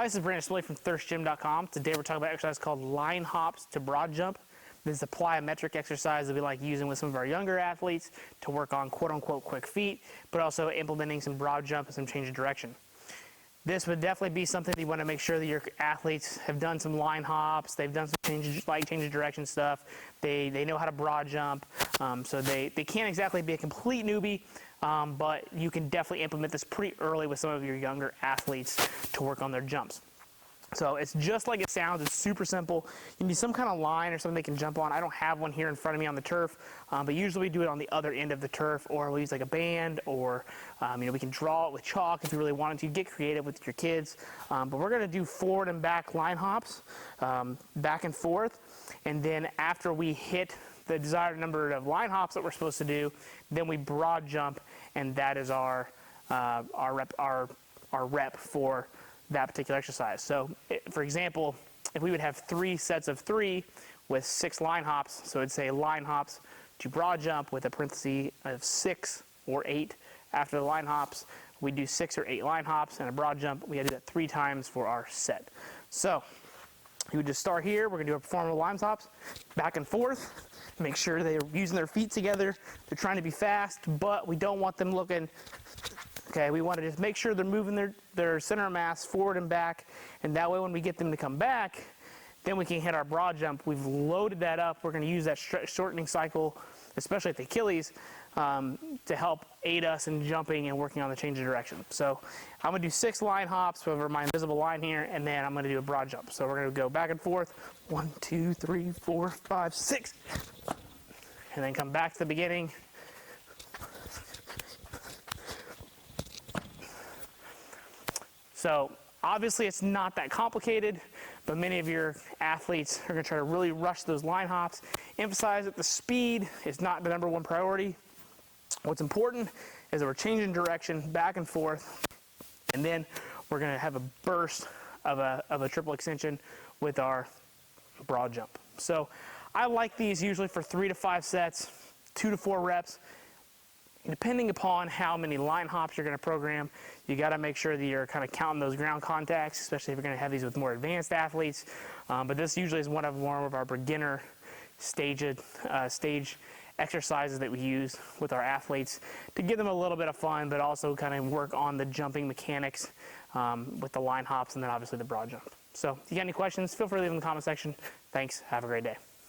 Hi, this is Brandon Smiley from thirstgym.com. Today we're talking about an exercise called line hops to broad jump. This is a plyometric exercise that we like using with some of our younger athletes to work on quote-unquote quick feet, but also implementing some broad jump and some change of direction. This would definitely be something that you want to make sure that your athletes have done some line hops, they've done some change of direction stuff, they know how to broad jump, so they can't exactly be a complete newbie, but you can definitely implement this pretty early with some of your younger athletes to work on their jumps. So it's just like it sounds. It's super simple. You need some kind of line or something they can jump on. I don't have one here in front of me on the turf, but usually we do it on the other end of the turf, or we'll use like a band, or we can draw it with chalk if you really wanted to. Get creative with your kids. But we're going to do forward and back line hops, back and forth, and then after we hit the desired number of line hops that we're supposed to do, then we broad jump, and that is our rep for that particular exercise. So for example, if we would have 3 sets of 3 with 6 line hops, so it'd say line hops to broad jump with a parenthesis of 6 or 8 after the line hops. We do 6 or 8 line hops and a broad jump. We had to do that 3 times for our set. So you would just start here. We're gonna do a performance line hops back and forth. Make sure they're using their feet together. They're trying to be fast, but we don't want them looking. Okay, we want to just make sure they're moving their center of mass forward and back, and that way when we get them to come back, then we can hit our broad jump. We've loaded that up. We're going to use that shortening cycle, especially at the Achilles, to help aid us in jumping and working on the change of direction. So I'm going to do 6 line hops over my invisible line here, and then I'm going to do a broad jump. So we're going to go back and forth, 1, 2, 3, 4, 5, 6, and then come back to the beginning. So obviously it's not that complicated, but many of your athletes are going to try to really rush those line hops. Emphasize that the speed is not the #1 priority. What's important is that we're changing direction back and forth, and then we're going to have a burst of a triple extension with our broad jump. So I like these usually for 3 to 5 sets, 2 to 4 reps. Depending upon how many line hops you're going to program, you got to make sure that you're kind of counting those ground contacts, especially if you're going to have these with more advanced athletes. But this usually is one of our beginner stage exercises that we use with our athletes to give them a little bit of fun, but also kind of work on the jumping mechanics with the line hops and then obviously the broad jump. So if you got any questions, feel free to leave them in the comment section. Thanks. Have a great day.